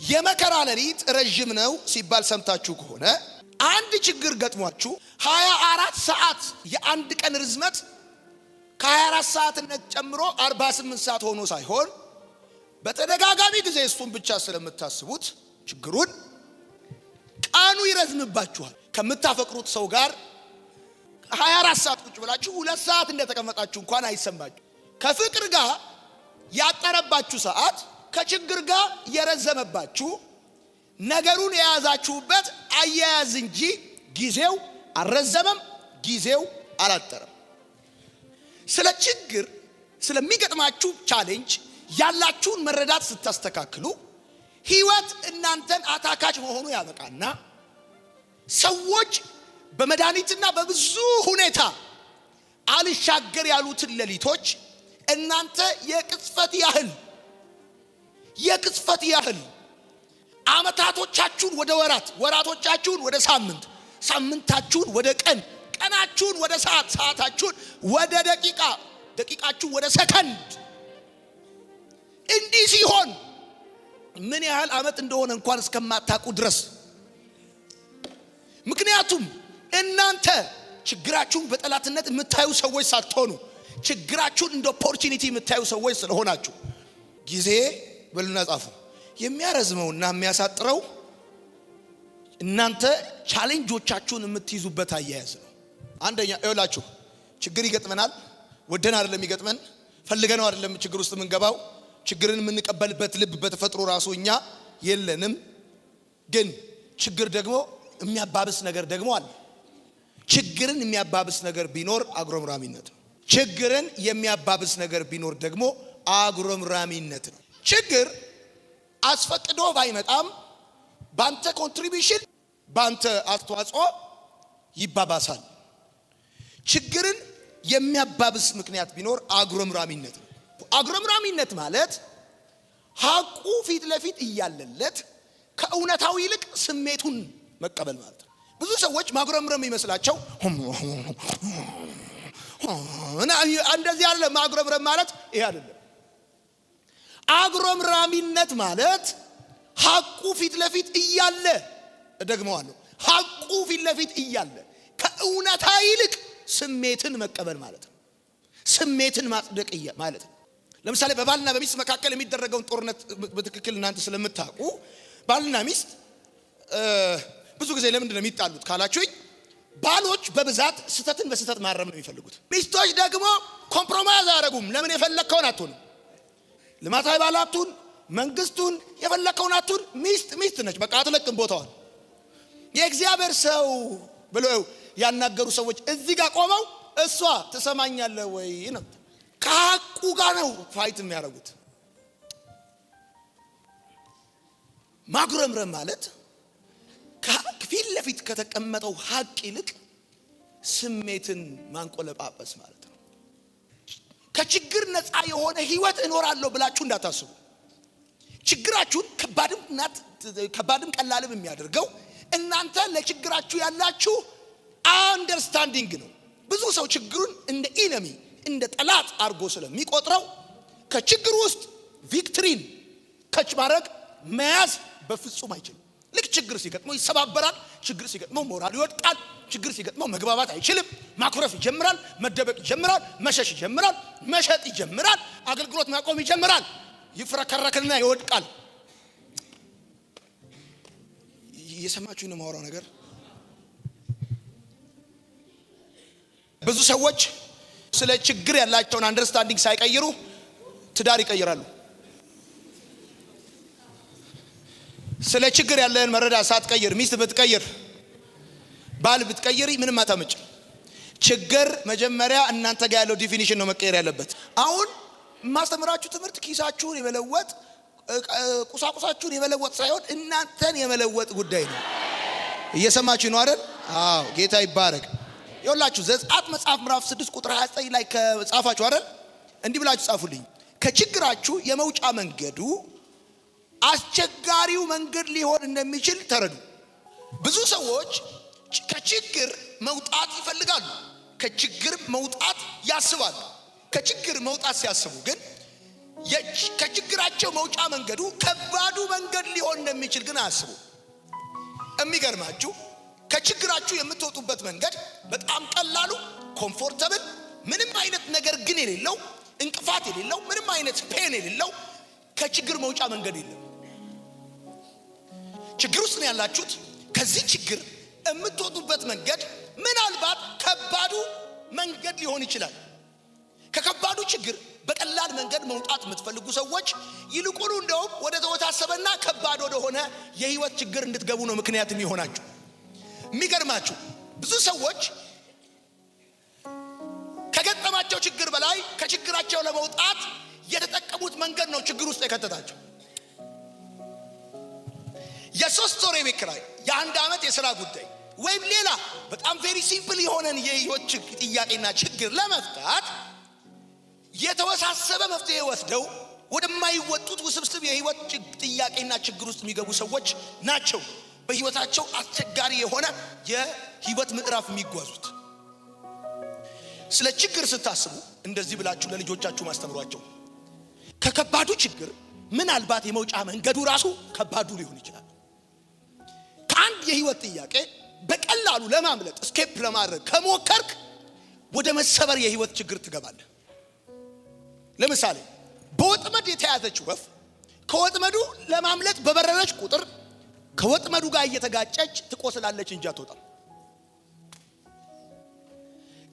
የመከራ ሌሊት ረጅም ነው ሲባል ሰምታችሁ ከሆነ አንድ ችግር ገጥሟችሁ 24 ሰዓት የአንድ ቀን ርዝመት ከ24 ሰዓትነት ጨምሮ 48 ሰዓት ሆኖ ሳይሆን በተደጋጋሚ ጊዜ እሱን ብቻ ስለምታስቡት ችግሩን ቀኑ ይረዝምባችኋል። ከምታፈቅሩት ሰው ጋር 24 ሰዓት ቁጭ ብላችሁ 2 ሰዓት እንደተቀመጣችሁ እንኳን አይሰማችሁ። ከፍቅር ጋር ያጠረባችሁ ሰዓት ከችግር ጋር የረዘመባችሁ ነገሩን የያዛችሁበት አያያዝ እንጂ ጊዜው አልረዘመም፣ ጊዜው አላጠረም። ስለ ችግር ስለሚገጥማችሁ ቻሌንጅ ያላችሁን መረዳት ስታስተካክሉ ህይወት እናንተን አታካች መሆኑ ያበቃና ሰዎች በመድኃኒትና በብዙ ሁኔታ አልሻገር ያሉትን ሌሊቶች እናንተ የቅጽበት ያህል አመታቶቻችሁን ወደ ወራት፣ ወራቶቻችሁን ወደ ሳምንት፣ ሳምንታችሁን ወደ ቀን፣ ቀናችሁን ወደ ሰዓት፣ ሰዓታችሁን ወደ ደቂቃ፣ ደቂቃችሁን ወደ ሰከንድ እንዲህ ሲሆን ምን ያህል አመት እንደሆነ እንኳን እስከማታውቁ ድረስ ምክንያቱም እናንተ ችግራችሁን በጠላትነት የምታዩ ሰዎች ሳትሆኑ ችግራችሁን እንደ ኦፖርቹኒቲ የምታዩ ሰዎች ስለሆናችሁ ጊዜ በሉና ጻፉ የሚያረዝመውና የሚያሳጥረው እናንተ ቻሌንጆቻችሁን የምትይዙበት አያያዝ ነው። አንደኛ ይኸውላችሁ ችግር ይገጥመናል፣ ወደን አይደለም ይገጥመን፣ ፈልገነው አይደለም ችግር ውስጥ የምንገባው። ችግርን የምንቀበልበት ልብ በተፈጥሮ ራሱ እኛ የለንም። ግን ችግር ደግሞ የሚያባብስ ነገር ደግሞ አለ። ችግርን የሚያባብስ ነገር ቢኖር አጉረምራሚነት ነው። ችግርን የሚያባብስ ነገር ቢኖር ደግሞ አጉረምራሚነት ነው። ችግር አስፈቅዶ ባይመጣም ባንተ ኮንትሪቢዩሽን ባንተ አስተዋጽኦ ይባባሳል። ችግርን የሚያባብስ ምክንያት ቢኖር አጉረምራሚነት ነው። አጉረምራሚነት ማለት ሐቁ ፊት ለፊት እያለለት ከእውነታው ይልቅ ስሜቱን መቀበል ማለት ነው። ብዙ ሰዎች ማጉረምረም ይመስላቸው እና እንደዚህ ያለ ማጉረምረም ማለት ይሄ አይደለም። አጉረምራሚነት ማለት ሐቁ ፊት ለፊት እያለ እደግመዋለሁ፣ ሐቁ ፊት ለፊት እያለ ከእውነታ ይልቅ ስሜትን መቀበል ማለት ነው። ስሜትን ማጽደቅ ማለት ነው። ለምሳሌ በባልና በሚስት መካከል የሚደረገውን ጦርነት በትክክል እናንተ ስለምታውቁ ባልና ሚስት ብዙ ጊዜ ለምንድን ነው የሚጣሉት ካላችሁኝ፣ ባሎች በብዛት ስተትን በስተት ማረም ነው የሚፈልጉት። ሚስቶች ደግሞ ኮምፕሮማይዝ አያደርጉም። ለምን የፈለከውን አትሆንም። ልማታዊ ባላቱን መንግስቱን የፈለከውን አትሁን። ሚስት ነች፣ በቃ አትለቅም ቦታዋን። የእግዚአብሔር ሰው ብለው ያናገሩ ሰዎች እዚህ ጋር ቆመው እሷ ትሰማኛለህ ወይ ነው ከሐቁ ጋር ነው ፋይት የሚያደርጉት። ማጉረምረም ማለት ከፊት ለፊት ከተቀመጠው ሐቅ ይልቅ ስሜትን ማንቆለጳጰስ ማለት ነው። ከችግር ነፃ የሆነ ህይወት እኖራለሁ ብላችሁ እንዳታስቡ። ችግራችሁን ከባድም ቀላልም የሚያደርገው እናንተ ለችግራችሁ ያላችሁ አንደርስታንዲንግ ነው። ብዙ ሰው ችግሩን እንደ ኢነሚ እንደ ጠላት አርጎ ስለሚቆጥረው ከችግር ውስጥ ቪክትሪን ከች ማድረግ መያዝ በፍጹም አይችልም። ልክ ችግር ሲገጥመው ይሰባበራል፣ ችግር ሲገጥመው ሞራል ይወድቃል፣ ችግር ሲገጥመው መግባባት አይችልም፣ ማኩረፍ ይጀምራል፣ መደበቅ ይጀምራል፣ መሸሽ ይጀምራል፣ መሸጥ ይጀምራል፣ አገልግሎት ማቆም ይጀምራል፣ ይፍረከረክና ይወድቃል። እየሰማችሁኝ ነው የማወራው ነገር? ብዙ ሰዎች ስለ ችግር ያላቸውን አንደርስታንዲንግ ሳይቀይሩ ትዳር ይቀይራሉ። ስለ ችግር ያለህን መረዳት ሳትቀይር ሚስት ብትቀይር፣ ባል ብትቀይሪ ምንም አታመጭ። ችግር መጀመሪያ እናንተ ጋር ያለው ዲፊኒሽን ነው መቀየር ያለበት። አሁን ማስተምራችሁ ትምህርት ኪሳችሁን የመለወጥ ቁሳቁሳችሁን የመለወጥ ሳይሆን እናንተን የመለወጥ ጉዳይ ነው። እየሰማችሁ ነው አይደል? አዎ፣ ጌታ ይባረክ። ይኸውላችሁ ዘጸአት መጽሐፍ ምዕራፍ 6 ቁጥር 29 ላይ ከጻፋችሁ አይደል? እንዲህ ብላችሁ ጻፉልኝ። ከችግራችሁ የመውጫ መንገዱ አስቸጋሪው መንገድ ሊሆን እንደሚችል ተረዱ። ብዙ ሰዎች ከችግር መውጣት ይፈልጋሉ፣ ከችግር መውጣት ያስባሉ። ከችግር መውጣት ሲያስቡ ግን ከችግራቸው መውጫ መንገዱ ከባዱ መንገድ ሊሆን እንደሚችል ግን አስቡ። የሚገርማችሁ ከችግራችሁ የምትወጡበት መንገድ በጣም ቀላሉ ኮምፎርታብል፣ ምንም አይነት ነገር ግን የሌለው እንቅፋት የሌለው ምንም አይነት ፔን የሌለው ከችግር መውጫ መንገድ የለም። ችግር ውስጥ ነው ያላችሁት። ከዚህ ችግር የምትወጡበት መንገድ ምናልባት ከባዱ መንገድ ሊሆን ይችላል። ከከባዱ ችግር በቀላል መንገድ መውጣት የምትፈልጉ ሰዎች ይልቁኑ እንደውም ወደ ተወሳሰበና ከባድ ወደ ሆነ የህይወት ችግር እንድትገቡ ነው ምክንያት የሚሆናችሁ። የሚገርማችሁ ብዙ ሰዎች ከገጠማቸው ችግር በላይ ከችግራቸው ለመውጣት የተጠቀሙት መንገድ ነው ችግር ውስጥ የከተታቸው። የ3 ወር የቤት ኪራይ፣ የ1 ዓመት የሥራ ጉዳይ ወይም ሌላ በጣም ቬሪ ሲምፕል የሆነን የህይወት ጥያቄና ችግር ለመፍታት የተወሳሰበ መፍትሄ ወስደው ወደማይወጡት ውስብስብ የህይወት ጥያቄና ችግር ውስጥ የሚገቡ ሰዎች ናቸው በህይወታቸው አስቸጋሪ የሆነ የህይወት ምዕራፍ የሚጓዙት። ስለ ችግር ስታስቡ እንደዚህ ብላችሁ ለልጆቻችሁ ማስተምሯቸው። ከከባዱ ችግር ምናልባት የመውጫ መንገዱ ራሱ ከባዱ ሊሆን ይችላል። ከአንድ የህይወት ጥያቄ በቀላሉ ለማምለጥ እስኬፕ ለማድረግ ከሞከርክ ወደ መሰበር የህይወት ችግር ትገባለህ። ለምሳሌ በወጥመድ የተያዘች ወፍ ከወጥመዱ ለማምለጥ በበረረች ቁጥር ከወጥመዱ ጋር እየተጋጨች ትቆስላለች እንጂ አትወጣም።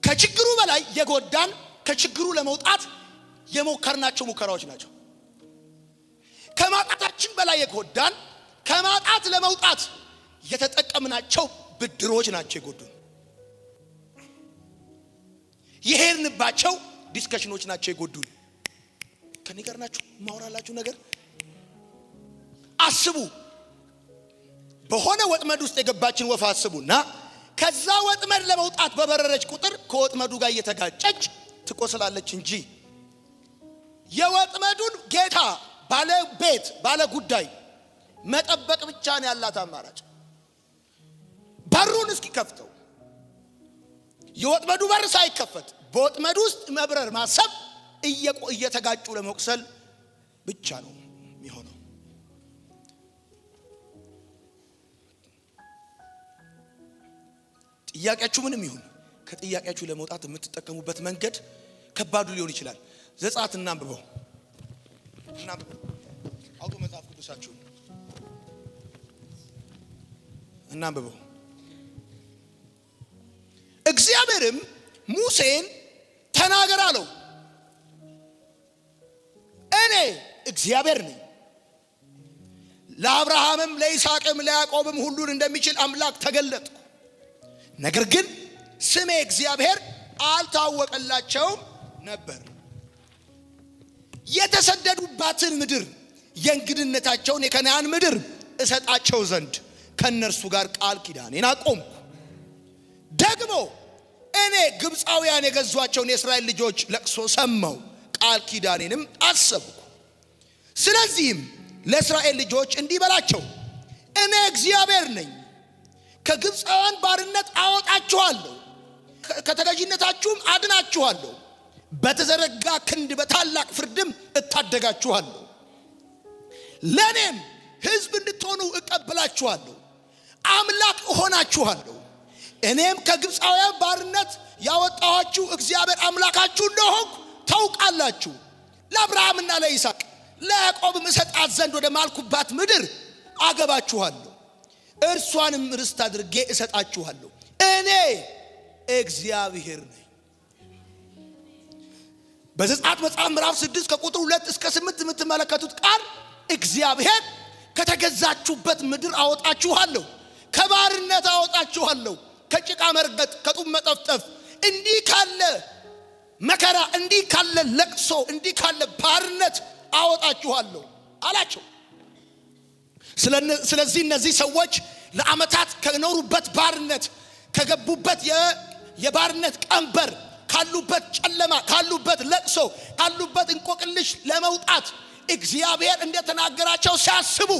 ከችግሩ በላይ የጎዳን ከችግሩ ለመውጣት የሞከርናቸው ሙከራዎች ናቸው። ከማጣታችን በላይ የጎዳን ከማጣት ለመውጣት የተጠቀምናቸው ብድሮች ናቸው የጎዱን። የሄድንባቸው ዲስከሽኖች ናቸው የጎዱን። ከኔ ጋር ናችሁ? ማውራላችሁ ነገር አስቡ። በሆነ ወጥመድ ውስጥ የገባችን ወፍ አስቡና ከዛ ወጥመድ ለመውጣት በበረረች ቁጥር ከወጥመዱ ጋር እየተጋጨች ትቆስላለች እንጂ የወጥመዱን ጌታ ባለ ቤት ባለ ጉዳይ መጠበቅ ብቻ ነው ያላት አማራጭ። በሩን እስኪ ከፍተው የወጥመዱ በር ሳይከፈት በወጥመዱ ውስጥ መብረር ማሰብ እየተጋጩ ለመቁሰል ብቻ ነው የሚሆነው። ጥያቄያችሁ ምንም ይሁን ከጥያቄያችሁ ለመውጣት የምትጠቀሙበት መንገድ ከባዱ ሊሆን ይችላል። ዘጸአት እናንብበው። አውጡ መጽሐፍ ቅዱሳችሁ እናንብበው። እግዚአብሔርም ሙሴን ተናገር አለው። እኔ እግዚአብሔር ነኝ፣ ለአብርሃምም ለይስሐቅም ለያዕቆብም ሁሉን እንደሚችል አምላክ ተገለጥኩ። ነገር ግን ስሜ እግዚአብሔር አልታወቀላቸውም ነበር። የተሰደዱባትን ምድር የእንግድነታቸውን የከነዓን ምድር እሰጣቸው ዘንድ ከነርሱ ጋር ቃል ኪዳኔን አቆምኩ። ደግሞ እኔ ግብፃውያን የገዟቸውን የእስራኤል ልጆች ለቅሶ ሰማሁ፣ ቃል ኪዳኔንም አሰብኩ። ስለዚህም ለእስራኤል ልጆች እንዲህ በላቸው፣ እኔ እግዚአብሔር ነኝ፣ ከግብፃውያን ባርነት አወጣችኋለሁ፣ ከተገዥነታችሁም አድናችኋለሁ፣ በተዘረጋ ክንድ በታላቅ ፍርድም እታደጋችኋለሁ። ለእኔም ሕዝብ እንድትሆኑ እቀበላችኋለሁ፣ አምላክ እሆናችኋለሁ። እኔም ከግብፃውያን ባርነት ያወጣኋችሁ እግዚአብሔር አምላካችሁ እንደሆንኩ ታውቃላችሁ። ለአብርሃምና ለይስሐቅ ለያዕቆብም እሰጣት ዘንድ ወደ ማልኩባት ምድር አገባችኋለሁ፣ እርሷንም ርስት አድርጌ እሰጣችኋለሁ። እኔ እግዚአብሔር ነኝ። በዘጸአት መጽሐፍ ምዕራፍ 6 ከቁጥር 2 እስከ 8 የምትመለከቱት ቃል እግዚአብሔር ከተገዛችሁበት ምድር አወጣችኋለሁ፣ ከባርነት አወጣችኋለሁ፣ ከጭቃ መርገጥ ከጡብ መጠፍጠፍ፣ እንዲህ ካለ መከራ፣ እንዲህ ካለ ለቅሶ፣ እንዲህ ካለ ባርነት አወጣችኋለሁ አላቸው። ስለዚህ እነዚህ ሰዎች ለዓመታት ከኖሩበት ባርነት ከገቡበት የባርነት ቀንበር ካሉበት ጨለማ ካሉበት ለቅሶ ካሉበት እንቆቅልሽ ለመውጣት እግዚአብሔር እንደተናገራቸው ሲያስቡ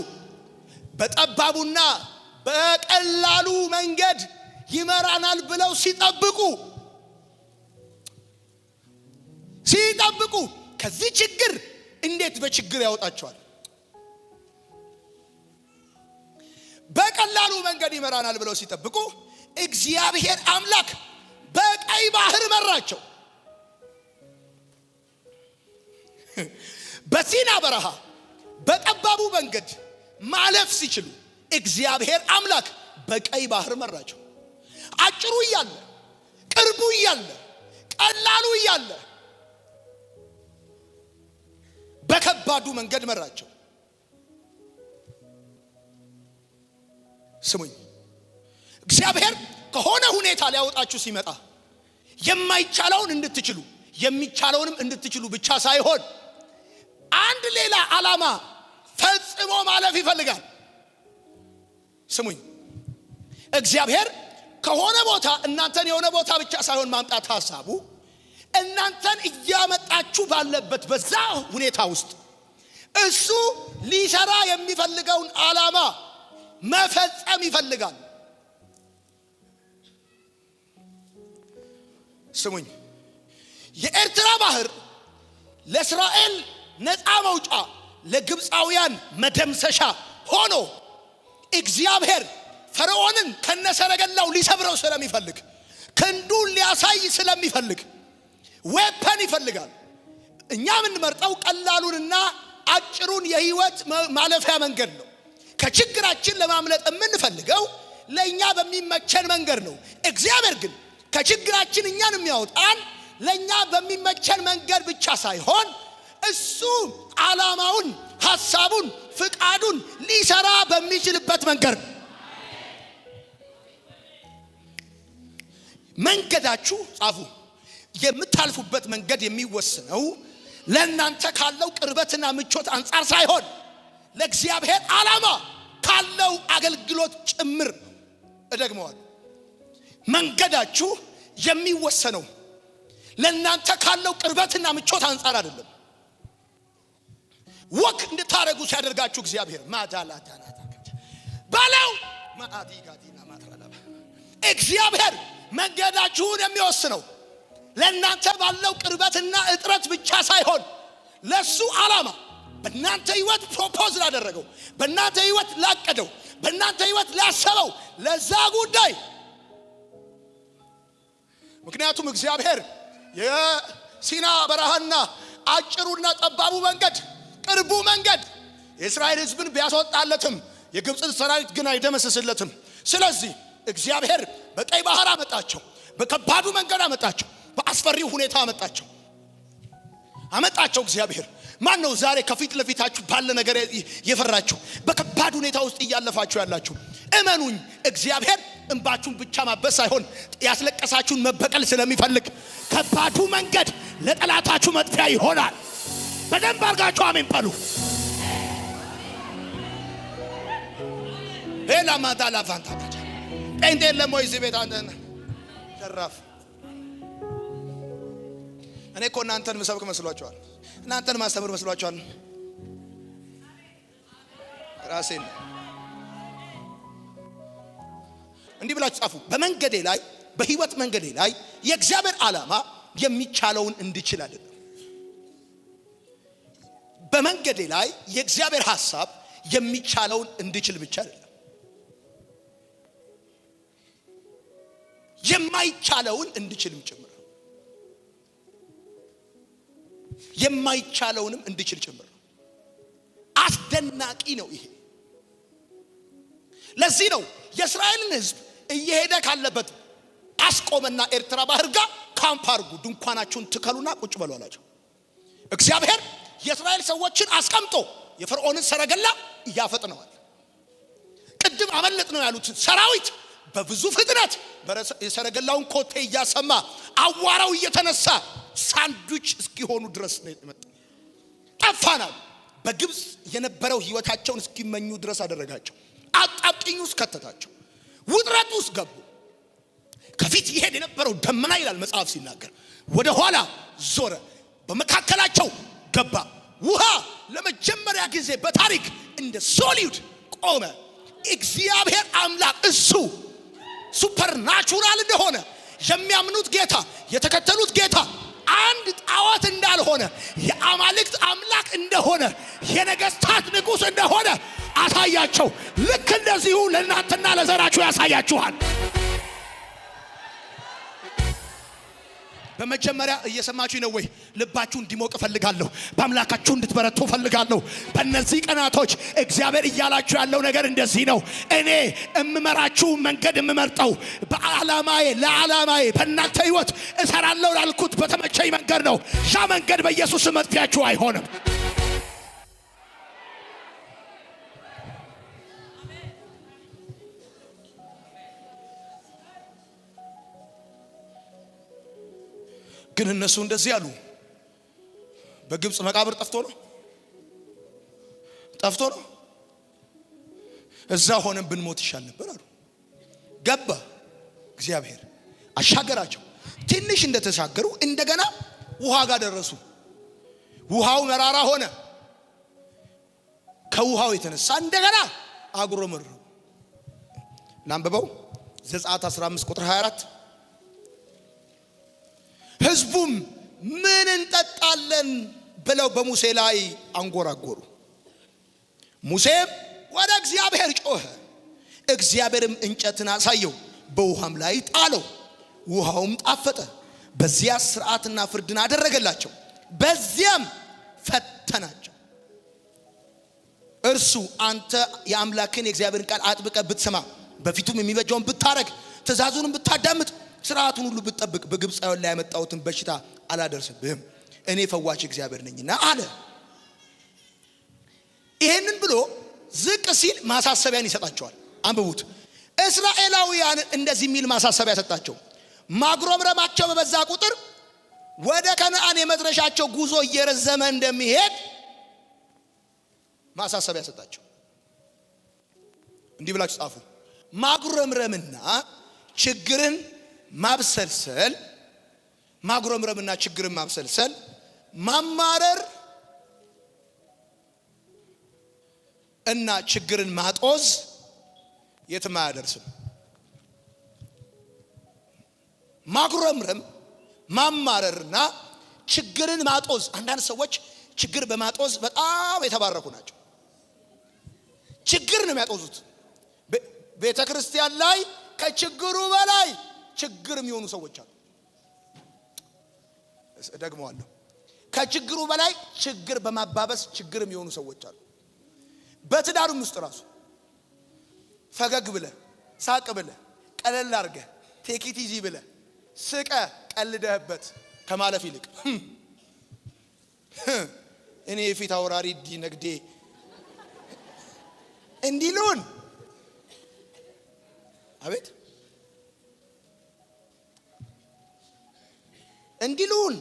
በጠባቡና በቀላሉ መንገድ ይመራናል ብለው ሲጠብቁ ከዚህ ችግር እንዴት በችግር ያወጣቸዋል? በቀላሉ መንገድ ይመራናል ብለው ሲጠብቁ እግዚአብሔር አምላክ በቀይ ባህር መራቸው። በሲና በረሃ በጠባቡ መንገድ ማለፍ ሲችሉ እግዚአብሔር አምላክ በቀይ ባህር መራቸው። አጭሩ እያለ ቅርቡ እያለ ቀላሉ እያለ በከባዱ መንገድ መራቸው። ስሙኝ፣ እግዚአብሔር ከሆነ ሁኔታ ሊያወጣችሁ ሲመጣ የማይቻለውን እንድትችሉ የሚቻለውንም እንድትችሉ ብቻ ሳይሆን አንድ ሌላ ዓላማ ፈጽሞ ማለፍ ይፈልጋል። ስሙኝ፣ እግዚአብሔር ከሆነ ቦታ እናንተን የሆነ ቦታ ብቻ ሳይሆን ማምጣት ሐሳቡ እናንተን እያመጣችሁ ባለበት በዛ ሁኔታ ውስጥ እሱ ሊሰራ የሚፈልገውን ዓላማ መፈጸም ይፈልጋል። ስሙኝ፣ የኤርትራ ባህር ለእስራኤል ነፃ መውጫ ለግብፃውያን መደምሰሻ ሆኖ እግዚአብሔር ፈርዖንን ከነሰረገላው ሊሰብረው ስለሚፈልግ ክንዱን ሊያሳይ ስለሚፈልግ ዌፐን ይፈልጋል። እኛ የምንመርጠው ቀላሉንና አጭሩን የህይወት ማለፊያ መንገድ ነው። ከችግራችን ለማምለጥ የምንፈልገው ለኛ በሚመቸን መንገድ ነው። እግዚአብሔር ግን ከችግራችን እኛን የሚያወጣን ለኛ በሚመቸን መንገድ ብቻ ሳይሆን እሱ ዓላማውን፣ ሐሳቡን፣ ፍቃዱን ሊሰራ በሚችልበት መንገድ። መንገዳችሁ ጻፉ። የምታልፉበት መንገድ የሚወሰነው ለእናንተ ካለው ቅርበትና ምቾት አንጻር ሳይሆን ለእግዚአብሔር ዓላማ ካለው አገልግሎት ጭምር። እደግመዋለሁ። መንገዳችሁ የሚወሰነው ለእናንተ ካለው ቅርበትና ምቾት አንጻር አይደለም። ወክ እንድታረጉ ሲያደርጋችሁ እግዚአብሔር ማዳላታና ባለው ማአዲጋዲና ማትራላባ እግዚአብሔር መንገዳችሁን የሚወስነው ለእናንተ ባለው ቅርበትና እጥረት ብቻ ሳይሆን ለሱ ዓላማ በእናንተ ህይወት ፕሮፖዝ ላደረገው፣ በእናንተ ህይወት ላቀደው፣ በእናንተ ህይወት ላሰበው ለዛ ጉዳይ። ምክንያቱም እግዚአብሔር የሲና በረሃና አጭሩና ጠባቡ መንገድ፣ ቅርቡ መንገድ የእስራኤል ህዝብን ቢያስወጣለትም የግብፅን ሰራዊት ግን አይደመስስለትም። ስለዚህ እግዚአብሔር በቀይ ባህር አመጣቸው፣ በከባዱ መንገድ አመጣቸው፣ በአስፈሪው ሁኔታ አመጣቸው። እግዚአብሔር ማን ነው ዛሬ ከፊት ለፊታችሁ ባለ ነገር የፈራችሁ በከባድ ሁኔታ ውስጥ እያለፋችሁ ያላችሁ? እመኑኝ፣ እግዚአብሔር እንባችሁን ብቻ ማበስ ሳይሆን ያስለቀሳችሁን መበቀል ስለሚፈልግ ከባዱ መንገድ ለጠላታችሁ መጥፊያ ይሆናል። በደንብ አርጋችሁ አሜን በሉ። ሄላ ማዳላ ፋንታ ጴንጤ ለሞይዝ ቤት አንተና ተራፍ እኔ እኮ እናንተን መሰብክ መስሏችኋል፣ እናንተን ማስተምር መስሏችኋል። ራሴን እንዲህ ብላችሁ ጻፉ። በመንገዴ ላይ በህይወት መንገዴ ላይ የእግዚአብሔር ዓላማ የሚቻለውን እንድችል አይደለም። በመንገዴ ላይ የእግዚአብሔር ሐሳብ የሚቻለውን እንድችል ብቻ አይደለም፣ የማይቻለውን እንድችልም ጭምር። የማይቻለውንም እንድችል ጭምር። አስደናቂ ነው ይሄ። ለዚህ ነው የእስራኤልን ህዝብ እየሄደ ካለበት አስቆመና ኤርትራ ባህር ጋር ካምፕ አርጉ፣ ድንኳናችሁን ትከሉና ቁጭ በሉ አላቸው። እግዚአብሔር የእስራኤል ሰዎችን አስቀምጦ የፈርዖንን ሰረገላ ያፈጥነዋል። ቅድም አመለጥ ነው ያሉት ሰራዊት በብዙ ፍጥነት የሰረገላውን ኮቴ እያሰማ አዋራው እየተነሳ ሳንዱች እስኪሆኑ ድረስ ነው የመጣው። ጠፋናል። በግብፅ የነበረው ህይወታቸውን እስኪመኙ ድረስ አደረጋቸው። አጣብቂኝ ውስጥ ከተታቸው። ውጥረት ውስጥ ገቡ። ከፊት ይሄድ የነበረው ደመና ይላል መጽሐፍ ሲናገር ወደ ኋላ ዞረ፣ በመካከላቸው ገባ። ውሃ ለመጀመሪያ ጊዜ በታሪክ እንደ ሶሊድ ቆመ። እግዚአብሔር አምላክ እሱ ሱፐርናቹራል እንደሆነ የሚያምኑት ጌታ፣ የተከተሉት ጌታ አንድ ጣዖት እንዳልሆነ የአማልክት አምላክ እንደሆነ የነገስታት ንጉስ እንደሆነ አሳያቸው። ልክ እንደዚሁ ለእናንተና ለዘራችሁ ያሳያችኋል። በመጀመሪያ እየሰማችሁ ነው ወይ? ልባችሁ እንዲሞቅ ፈልጋለሁ። በአምላካችሁ እንድትበረቱ ፈልጋለሁ። በእነዚህ ቀናቶች እግዚአብሔር እያላችሁ ያለው ነገር እንደዚህ ነው። እኔ እምመራችሁ መንገድ እምመርጠው ለዓላማዬ በእናንተ ህይወት እሰራለሁ ላልኩት በተመቸኝ መንገድ ነው። ያ መንገድ በኢየሱስ መጥፊያችሁ አይሆንም። ግን እነሱ እንደዚህ አሉ። በግብጽ መቃብር ጠፍቶ ነው እዛ ሆነን ብንሞት ይሻል ነበር አሉ። ገባ እግዚአብሔር አሻገራቸው። ትንሽ እንደተሻገሩ እንደገና ውሃ ጋር ደረሱ። ውሃው መራራ ሆነ። ከውሃው የተነሳ እንደገና አጉረመረሙ። እናንብበው ዘጸአት 15 ቁጥር 24 ህዝቡም ምን እንጠጣለን ብለው በሙሴ ላይ አንጎራጎሩ። ሙሴም ወደ እግዚአብሔር ጮኸ። እግዚአብሔርም እንጨትን አሳየው፣ በውሃም ላይ ጣለው፣ ውሃውም ጣፈጠ። በዚያ ሥርዓትና ፍርድን አደረገላቸው፣ በዚያም ፈተናቸው። እርሱ አንተ የአምላክን የእግዚአብሔርን ቃል አጥብቀህ ብትሰማ፣ በፊቱም የሚበጀውን ብታረግ፣ ትእዛዙንም ብታዳምጥ፣ ሥርዓቱን ሁሉ ብትጠብቅ፣ በግብፃውያን ላይ ያመጣሁትን በሽታ አላደርስብህም፣ እኔ ፈዋሽ እግዚአብሔር ነኝና አለ። ይሄንን ብሎ ዝቅ ሲል ማሳሰቢያን ይሰጣቸዋል። አንብቡት። እስራኤላውያን እንደዚህ የሚል ማሳሰቢያ ሰጣቸው። ማጉረምረማቸው በበዛ ቁጥር ወደ ከነዓን የመድረሻቸው ጉዞ እየረዘመ እንደሚሄድ ማሳሰቢያ ሰጣቸው። እንዲህ ብላችሁ ጻፉ። ማጉረምረምና ችግርን ማብሰልሰል፣ ማጉረምረምና ችግርን ማብሰልሰል፣ ማማረር እና ችግርን ማጦዝ የትም አያደርስም። ማጉረምረም፣ ማማረርና ችግርን ማጦዝ። አንዳንድ ሰዎች ችግር በማጦዝ በጣም የተባረኩ ናቸው። ችግር ነው የሚያጦዙት። ቤተ ክርስቲያን ላይ ከችግሩ በላይ ችግር የሚሆኑ ሰዎች አሉ። ደግመዋለሁ። ከችግሩ በላይ ችግር በማባበስ ችግር የሚሆኑ ሰዎች አሉ። በትዳሩም ውስጥ ራሱ ፈገግ ብለ፣ ሳቅ ብለ፣ ቀለል አርገ፣ ቴክ ኢት ኢዚ ብለ፣ ስቀ ቀልደህበት ከማለፍ ይልቅ እኔ የፊት አውራሪ ዲነግዴ እንዲሉን አቤት እንዲሉን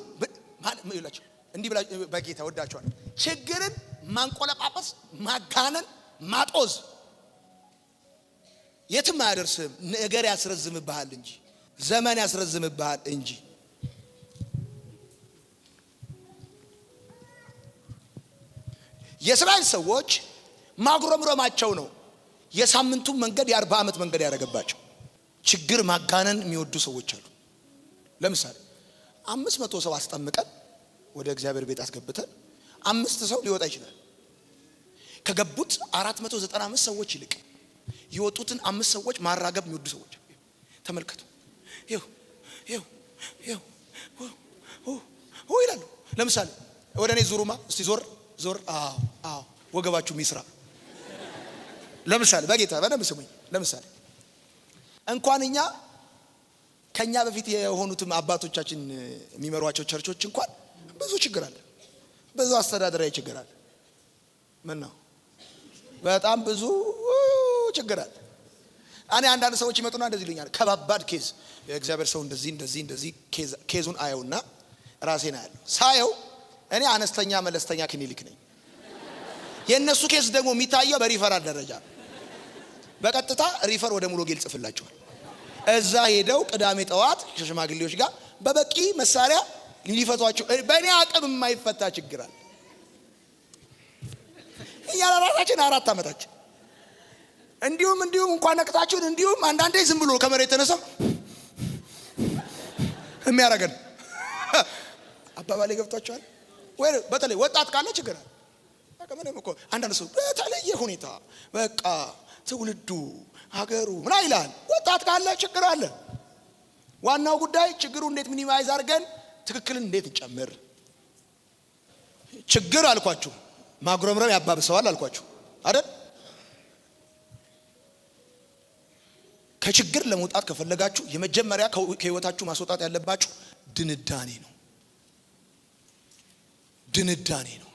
ማለት ነው ይላችሁ። እንዲህ ብላ በጌታ ወዳቸዋል። ችግርን ማንቆለጳጳስ፣ ማጋነን፣ ማጦዝ የትም አያደርስም። ነገር ያስረዝምብሃል እንጂ፣ ዘመን ያስረዝምብሃል እንጂ። የእስራኤል ሰዎች ማጉረምረማቸው ነው የሳምንቱን መንገድ የ40 ዓመት መንገድ ያደረገባቸው። ችግር ማጋነን የሚወዱ ሰዎች አሉ። ለምሳሌ 500 ሰው አስጠምቀን ወደ እግዚአብሔር ቤት አስገብተን 5 ሰው ሊወጣ ይችላል። ከገቡት 495 ሰዎች ይልቅ የወጡትን 5 ሰዎች ማራገብ የሚወዱ ሰዎች ተመልከቱ። ይው ይላሉ። ለምሳሌ ወደ እኔ ዙሩማ እስቲ ዞር። አዎ ወገባችሁ ሚስራ። ለምሳሌ በጌታ በደንብ ስሙኝ። ለምሳሌ እንኳን እኛ ከኛ በፊት የሆኑትም አባቶቻችን የሚመሯቸው ቸርቾች እንኳን ብዙ ችግር አለ። ብዙ አስተዳደራዊ ችግር አለ። ምን ነው በጣም ብዙ ችግር አለ። እኔ አንዳንድ ሰዎች ይመጡና እንደዚህ ይሉኛል። ከባባድ ኬዝ የእግዚአብሔር ሰው እንደዚህ ኬዙን አየውና ራሴን አያለሁ። ሳየው እኔ አነስተኛ መለስተኛ ክሊኒክ ነኝ። የነሱ ኬዝ ደግሞ የሚታየው በሪፈራል ደረጃ። በቀጥታ ሪፈር ወደ ሙሉ ጌል ጽፍላቸዋል። እዛ ሄደው ቅዳሜ ጠዋት ከሽማግሌዎች ጋር በበቂ መሳሪያ ሊፈቷቸው። በእኔ አቅም የማይፈታ ችግር አለ። እያለ ራሳችን 4 ዓመታችን እንዲሁም እንኳን ነቅታችሁን እንዲሁም አንዳንዴ ዝም ብሎ ከመሬት ተነሳ የሚያረጋን አባባሌ ገብቷችኋል ወይ? በተለይ ወጣት ካለ ችግር አለ። በቃ ምንም እኮ አንዳንድ ሰው በተለየ ሁኔታ በቃ ትውልዱ ሀገሩ ምን ይላል። ወጣት ካለ ችግር አለ። ዋናው ጉዳይ ችግሩ እንዴት ሚኒማይዝ አድርገን ትክክልን እንዴት እንጨምር። ችግር አልኳችሁ ማጉረምረም ያባብሰዋል አልኳችሁ አይደል? ከችግር ለመውጣት ከፈለጋችሁ የመጀመሪያ ከህይወታችሁ ማስወጣት ያለባችሁ ድንዳኔ ነው። ድንዳኔ ነው።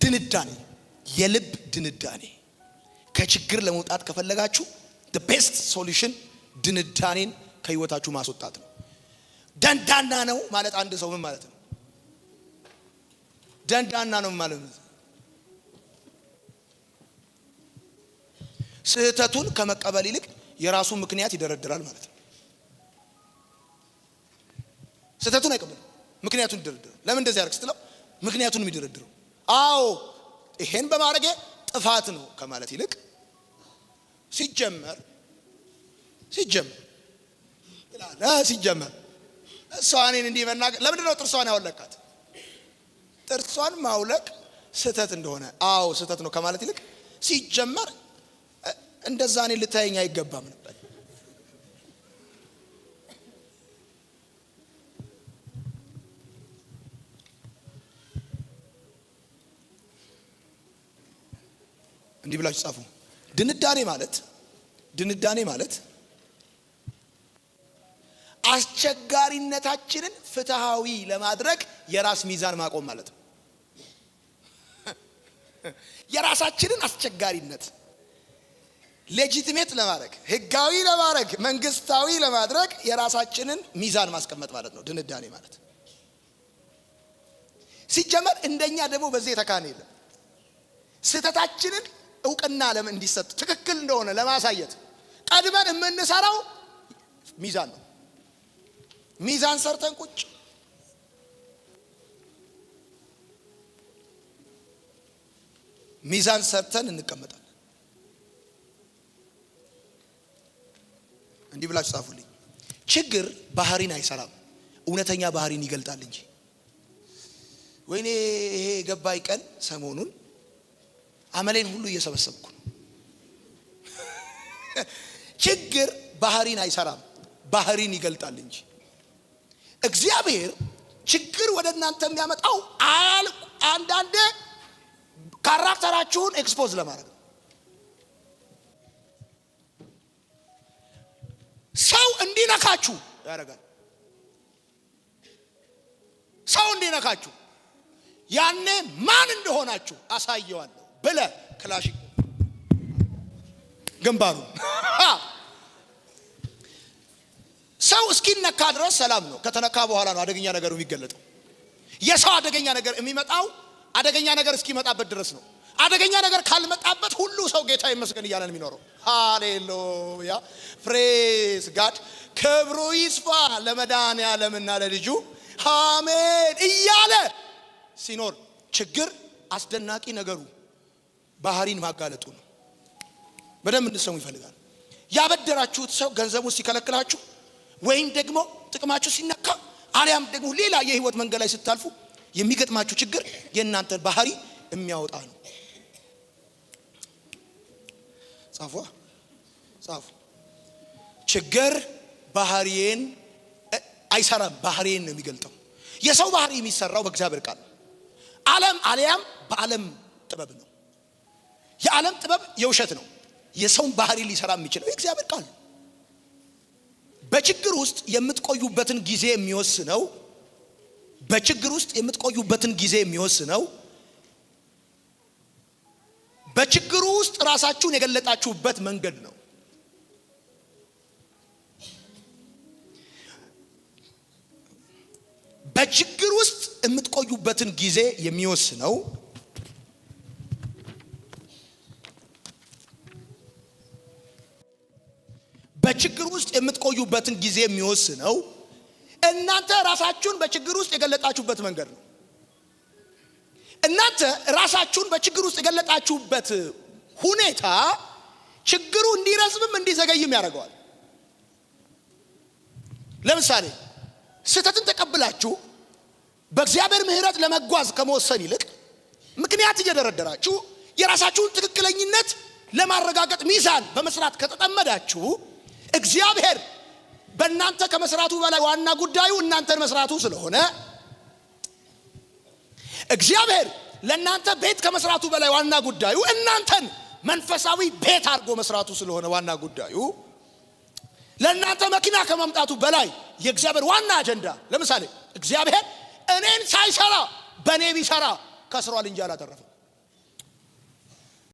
ድንዳኔ፣ የልብ ድንዳኔ። ከችግር ለመውጣት ከፈለጋችሁ the best solution ድንዳኔን ከህይወታችሁ ማስወጣት ነው። ደንዳና ነው ማለት አንድ ሰው ምን ማለት ነው? ደንዳና ነው ማለት ነው ስህተቱን ከመቀበል ይልቅ የራሱን ምክንያት ይደረድራል ማለት ነው። ስህተቱን አይቀበልም፣ ምክንያቱን ይደረድራል። ለምን እንደዚህ ያርክስ ትለው ምክንያቱን የሚደረድረው አዎ ይሄን በማድረግ ጥፋት ነው ከማለት ይልቅ ሲጀመር እሷን እንዲህ መናገር ለምንድን ነው ጥርሷን ያወለቃት? ጥርሷን ማውለቅ ስህተት እንደሆነ አዎ ስህተት ነው ከማለት ይልቅ ሲጀመር እንደዛ እኔ ልታየኝ አይገባም ነበር። እንዲህ ብላችሁ ጻፉ። ድንዳኔ ማለት አስቸጋሪነታችንን ፍትሃዊ ለማድረግ የራስ ሚዛን ማቆም ማለት ነው። የራሳችንን አስቸጋሪነት ሌጂቲሜት ለማድረግ ህጋዊ ለማድረግ መንግስታዊ ለማድረግ የራሳችንን ሚዛን ማስቀመጥ ማለት ነው ድንዳኔ ማለት። ሲጀመር እንደኛ ደግሞ በዚህ የተካነ የለም። ስህተታችንን እውቅና ለምን እንዲሰጥ ትክክል እንደሆነ ለማሳየት ቀድመን የምንሰራው ሚዛን ነው። ሚዛን ሰርተን ቁጭ ሚዛን ሰርተን እንቀመጣለን። እንዲህ ብላችሁ ጻፉልኝ። ችግር ባህሪን አይሰራም፣ እውነተኛ ባህሪን ይገልጣል እንጂ። ወይኔ ይሄ ገባይ ቀን ሰሞኑን አመሌን ሁሉ እየሰበሰብኩ ነው። ችግር ባህሪን አይሰራም፣ ባህሪን ይገልጣል እንጂ። እግዚአብሔር ችግር ወደ እናንተ የሚያመጣው አንዳንዴ ካራክተራችሁን ኤክስፖዝ ለማድረግ ነው። ሰው እንዲነካችሁ ያደርጋል። ሰው እንዲነካችሁ ያኔ ማን እንደሆናችሁ አሳየዋለሁ ብለህ ክላሽ ግንባሩ ሰው እስኪነካ ድረስ ሰላም ነው። ከተነካ በኋላ ነው አደገኛ ነገሩ የሚገለጠው። የሰው አደገኛ ነገር የሚመጣው አደገኛ ነገር እስኪመጣበት ድረስ ነው። አደገኛ ነገር ካልመጣበት ሁሉ ሰው ጌታ ይመስገን እያለ ነው የሚኖረው። ሃሌሉያ ፕሬዝ ጋድ። ክብሩ ይስፋ ለመድኃኒዓለምና ለልጁ አሜን እያለ ሲኖር ችግር አስደናቂ ነገሩ ባህሪን ማጋለጡ ነው። በደንብ እንድትሰሙ ይፈልጋል። ያበደራችሁት ሰው ገንዘቡን ሲከለክላችሁ ወይም ደግሞ ጥቅማችሁ ሲነካ አሊያም ደግሞ ሌላ የህይወት መንገድ ላይ ስታልፉ የሚገጥማችሁ ችግር የእናንተን ባህሪ የሚያወጣ ነው። ጻፉ። ችግር ባህሪዬን አይሰራም፣ ባህሪዬን ነው የሚገልጠው። የሰው ባህሪ የሚሰራው በእግዚአብሔር ቃል፣ ዓለም አሊያም በዓለም ጥበብ ነው። የዓለም ጥበብ የውሸት ነው። የሰውን ባህሪ ሊሰራ የሚችለው የእግዚአብሔር ቃል ነው። በችግር ውስጥ የምትቆዩበትን ጊዜ የሚወስነው በችግር ውስጥ በችግሩ ውስጥ ራሳችሁን የገለጣችሁበት መንገድ ነው። በችግር ውስጥ የምትቆዩበትን ጊዜ የሚወስነው እናንተ ራሳችሁን በችግር ውስጥ የገለጣችሁበት መንገድ ነው። እናንተ ራሳችሁን በችግር ውስጥ የገለጣችሁበት ሁኔታ ችግሩ እንዲረዝምም እንዲዘገይም ያደርገዋል። ለምሳሌ ስህተትን ተቀብላችሁ በእግዚአብሔር ምህረት ለመጓዝ ከመወሰን ይልቅ ምክንያት እየደረደራችሁ የራሳችሁን ትክክለኝነት ለማረጋገጥ ሚዛን በመስራት ከተጠመዳችሁ እግዚአብሔር በእናንተ ከመስራቱ በላይ ዋና ጉዳዩ እናንተን መስራቱ ስለሆነ እግዚአብሔር ለእናንተ ቤት ከመስራቱ በላይ ዋና ጉዳዩ እናንተን መንፈሳዊ ቤት አድርጎ መስራቱ ስለሆነ ዋና ጉዳዩ ለእናንተ መኪና ከመምጣቱ በላይ የእግዚአብሔር ዋና አጀንዳ ለምሳሌ እግዚአብሔር እኔን ሳይሰራ በእኔ ቢሰራ ከስሯል እንጂ አላተረፈም።